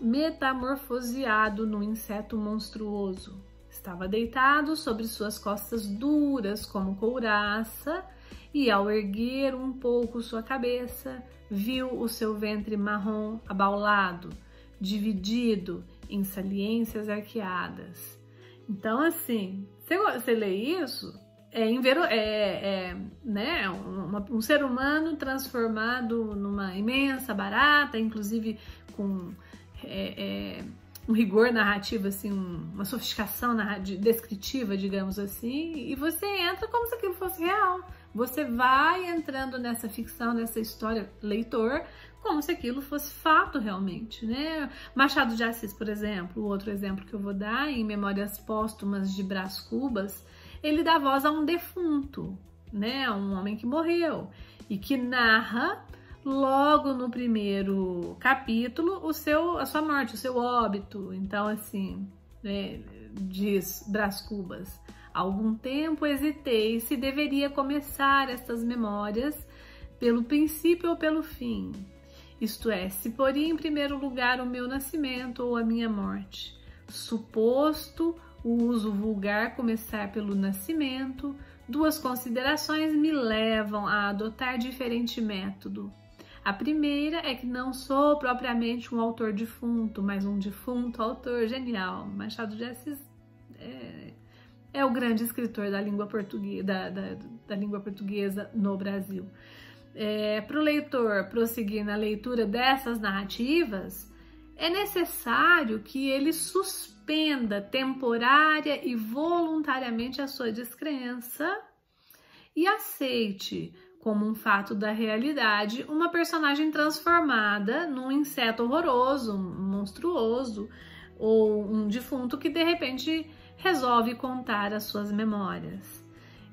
A: metamorfoseado num inseto monstruoso. Estava deitado sobre suas costas duras como couraça e, ao erguer um pouco sua cabeça, viu o seu ventre marrom abaulado, dividido em saliências arqueadas. Então, assim, você lê isso, né, um ser humano transformado numa imensa barata, inclusive com um rigor narrativo, assim, uma sofisticação descritiva, digamos assim, e você entra como se aquilo fosse real. Você vai entrando nessa ficção, nessa história, leitor, como se aquilo fosse fato realmente, né? Machado de Assis, por exemplo, o outro exemplo que eu vou dar, em Memórias Póstumas de Brás Cubas, ele dá voz a um defunto, né? A um homem que morreu e que narra logo no primeiro capítulo a sua morte, o seu óbito. Então, assim, diz Brás Cubas: há algum tempo hesitei se deveria começar estas memórias pelo princípio ou pelo fim. Isto é, se poria em primeiro lugar o meu nascimento ou a minha morte. Suposto o uso vulgar começar pelo nascimento, 2 considerações me levam a adotar diferente método. A primeira é que não sou propriamente um autor defunto, mas um defunto autor genial. Machado de Assis é o grande escritor da língua portuguesa, da língua portuguesa no Brasil. Para o leitor prosseguir na leitura dessas narrativas, é necessário que ele suspenda temporária e voluntariamente a sua descrença e aceite como um fato da realidade uma personagem transformada num inseto horroroso, monstruoso, ou um defunto que de repente resolve contar as suas memórias.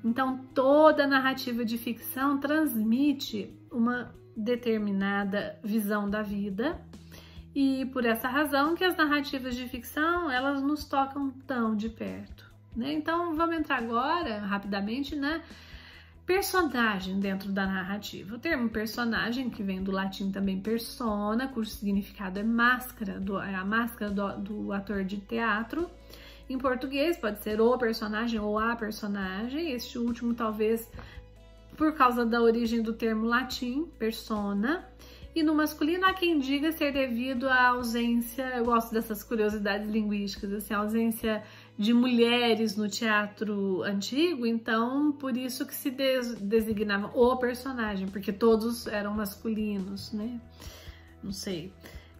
A: Então, toda narrativa de ficção transmite uma determinada visão da vida, e por essa razão que as narrativas de ficção, elas nos tocam tão de perto, né? Então, vamos entrar agora, rapidamente, na personagem dentro da narrativa. O termo personagem, que vem do latim também persona, cujo significado é máscara, a máscara do ator de teatro. Em português pode ser o personagem ou a personagem, este último talvez por causa da origem do termo latim, persona. E no masculino há quem diga ser devido à ausência, eu gosto dessas curiosidades linguísticas, assim, a ausência de mulheres no teatro antigo, então por isso que se designava o personagem, porque todos eram masculinos, né? Não sei.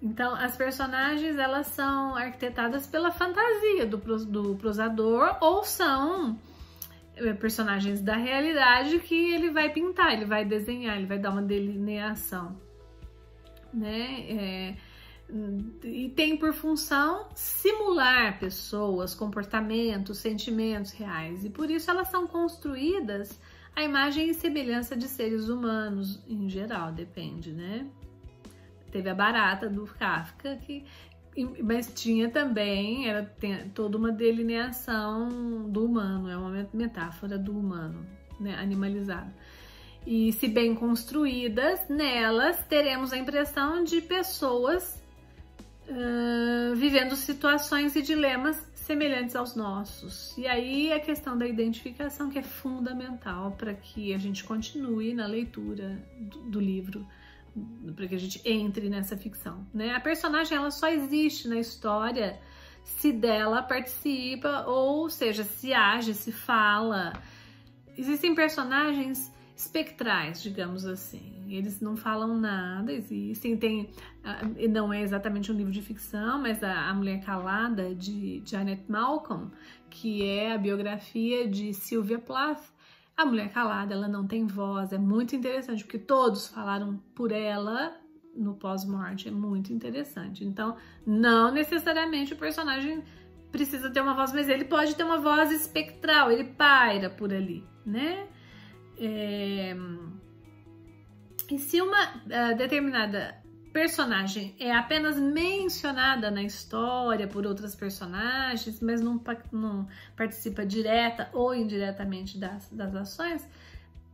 A: Então, as personagens, elas são arquitetadas pela fantasia do prosador, ou são personagens da realidade que ele vai pintar, ele vai desenhar, ele vai dar uma delineação, né? E tem por função simular pessoas, comportamentos, sentimentos reais, e por isso elas são construídas à imagem e semelhança de seres humanos, em geral, depende, né? Teve a barata do Kafka, mas tinha também, tem toda uma delineação do humano, é uma metáfora do humano, né, animalizado. E se bem construídas, nelas teremos a impressão de pessoas vivendo situações e dilemas semelhantes aos nossos. E aí a questão da identificação, que é fundamental para que a gente continue na leitura do livro, para que a gente entre nessa ficção, né? A personagem, ela só existe na história se dela participa, ou seja, se age, se fala. Existem personagens espectrais, digamos assim. Eles não falam nada, existem, não é exatamente um livro de ficção, mas a Mulher Calada, de Janet Malcolm, que é a biografia de Sylvia Plath. A Mulher Calada, ela não tem voz, é muito interessante, porque todos falaram por ela no pós-morte, é muito interessante. Então, não necessariamente o personagem precisa ter uma voz, mas ele pode ter uma voz espectral, ele paira por ali, né? E se uma determinada personagem é apenas mencionada na história por outras personagens, mas não participa direta ou indiretamente das ações,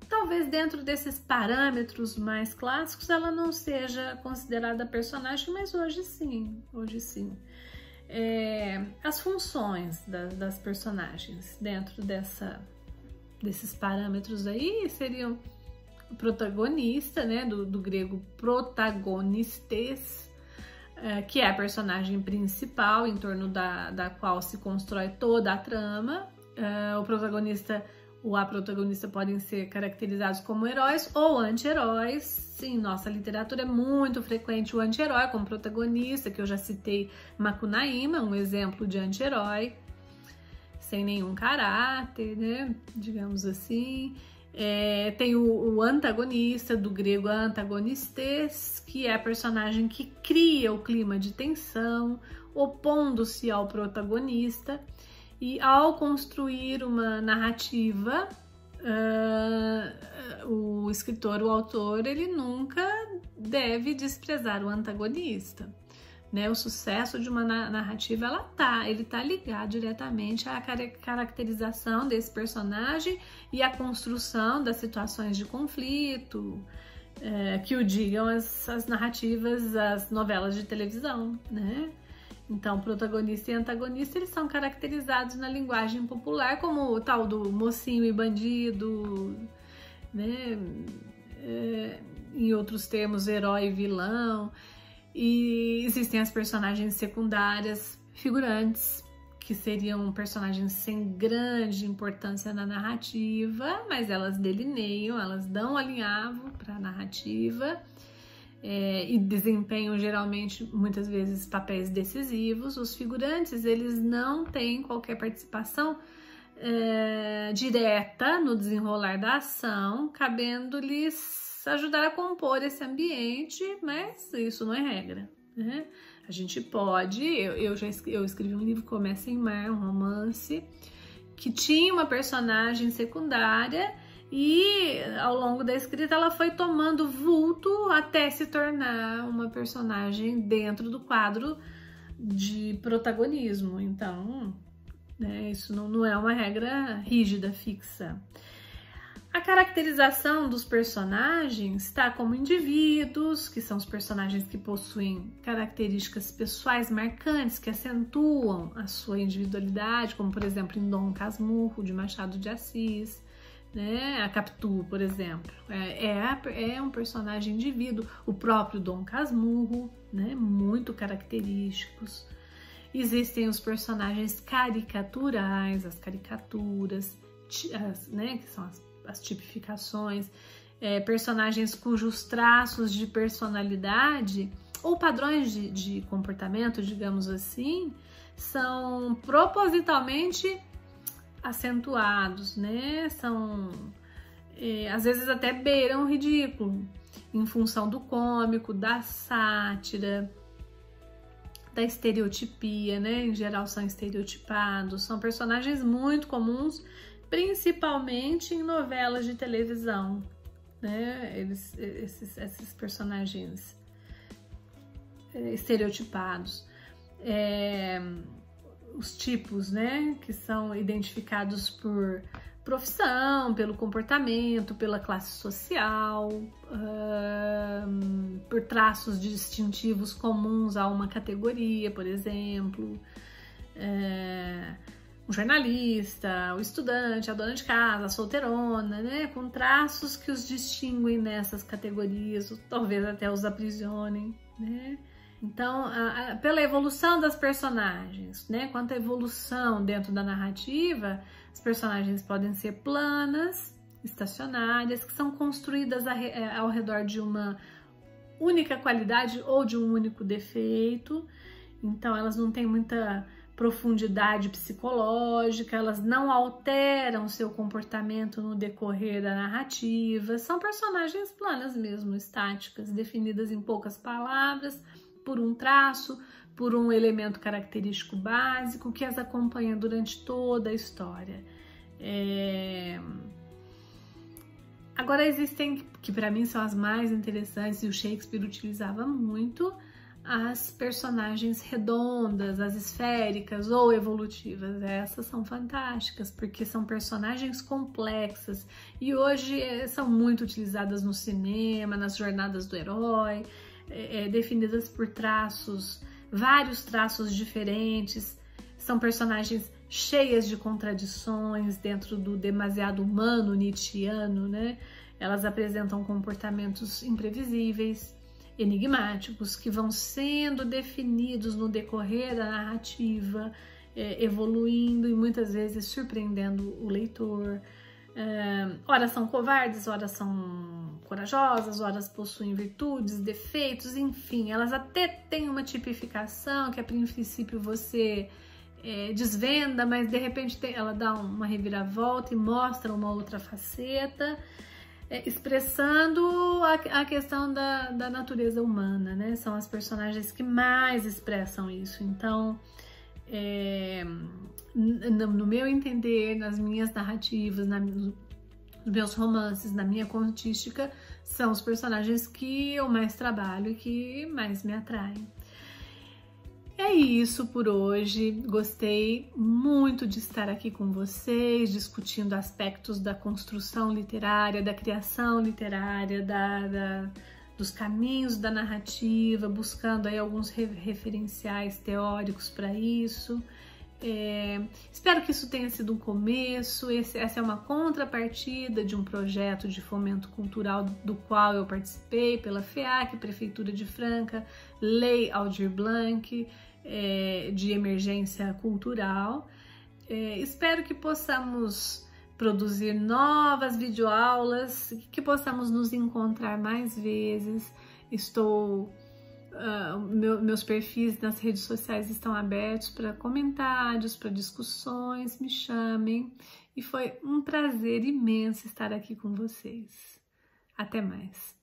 A: talvez dentro desses parâmetros mais clássicos ela não seja considerada personagem, mas hoje sim, as funções das personagens dentro desses parâmetros aí seriam o protagonista, né, do grego protagonistes, que é a personagem principal em torno da qual se constrói toda a trama. O protagonista ou a protagonista podem ser caracterizados como heróis ou anti-heróis. Em nossa literatura é muito frequente o anti-herói como protagonista, que eu já citei Macunaíma, um exemplo de anti-herói, sem nenhum caráter, né, digamos assim. Tem o antagonista, do grego antagonistes, que é a personagem que cria o clima de tensão, opondo-se ao protagonista. E ao construir uma narrativa, o escritor, o autor, ele nunca deve desprezar o antagonista, né? O sucesso de uma narrativa, ele tá ligado diretamente à caracterização desse personagem e à construção das situações de conflito, que o digam as narrativas, as novelas de televisão, né? Então, protagonista e antagonista, eles são caracterizados na linguagem popular como o tal do mocinho e bandido, né? Em outros termos, herói e vilão. E existem as personagens secundárias, figurantes, que seriam personagens sem grande importância na narrativa, mas elas delineiam, elas dão alinhavo para a narrativa. E desempenham geralmente, muitas vezes, papéis decisivos. Os figurantes, eles não têm qualquer participação direta no desenrolar da ação, cabendo-lhes ajudar a compor esse ambiente, mas isso não é regra, né? A gente pode, eu escrevi um livro, Começa em Mar, um romance, que tinha uma personagem secundária, e ao longo da escrita ela foi tomando vulto até se tornar uma personagem dentro do quadro de protagonismo. Então, né, isso não é uma regra rígida, fixa. A caracterização dos personagens está como indivíduos, que são os personagens que possuem características pessoais marcantes, que acentuam a sua individualidade, como por exemplo em Dom Casmurro, de Machado de Assis, né? A Capitu, por exemplo, é um personagem indivíduo, o próprio Dom Casmurro, né? Muito característicos. Existem os personagens caricaturais, as caricaturas, né? Que são as tipificações, personagens cujos traços de personalidade ou padrões de comportamento, digamos assim, são propositalmente acentuados, né? São, às vezes até beiram o ridículo, em função do cômico, da sátira, da estereotipia, né? Em geral são estereotipados, são personagens muito comuns, principalmente em novelas de televisão, né? Esses personagens estereotipados. Os tipos, né, que são identificados por profissão, pelo comportamento, pela classe social, por traços distintivos comuns a uma categoria, por exemplo, o jornalista, o estudante, a dona de casa, a solteirona, né? Com traços que os distinguem nessas categorias, ou talvez até os aprisionem, né? Então, pela evolução das personagens, né? Quanto à evolução dentro da narrativa, as personagens podem ser planas, estacionárias, que são construídas ao redor de uma única qualidade ou de um único defeito. Então, elas não têm muita profundidade psicológica, elas não alteram seu comportamento no decorrer da narrativa. São personagens planas mesmo, estáticas, definidas em poucas palavras, por um traço, por um elemento característico básico que as acompanha durante toda a história. Agora existem, que para mim são as mais interessantes, e o Shakespeare utilizava muito, as personagens redondas, as esféricas ou evolutivas. Essas são fantásticas, porque são personagens complexas e hoje são muito utilizadas no cinema, nas jornadas do herói, definidas por traços, vários traços diferentes. São personagens cheias de contradições dentro do demasiado humano nietzschiano, né? Elas apresentam comportamentos imprevisíveis, enigmáticos, que vão sendo definidos no decorrer da narrativa, evoluindo e muitas vezes surpreendendo o leitor. Ora são covardes, ora são corajosas, ora possuem virtudes, defeitos, enfim, elas até têm uma tipificação que a princípio você desvenda, mas de repente ela dá uma reviravolta e mostra uma outra faceta, expressando a questão da natureza humana, né? São as personagens que mais expressam isso. Então, no meu entender, nas minhas narrativas, nos meus romances, na minha contística, são os personagens que eu mais trabalho e que mais me atraem. É isso por hoje. Gostei muito de estar aqui com vocês, discutindo aspectos da construção literária, da criação literária, dos caminhos da narrativa, buscando aí alguns referenciais teóricos para isso. Espero que isso tenha sido um começo. Essa é uma contrapartida de um projeto de fomento cultural do qual eu participei pela FEAC, Prefeitura de Franca, Lei Aldir Blanc, de emergência cultural. Espero que possamos produzir novas videoaulas, que possamos nos encontrar mais vezes. Meus perfis nas redes sociais estão abertos para comentários, para discussões, me chamem. E foi um prazer imenso estar aqui com vocês. Até mais.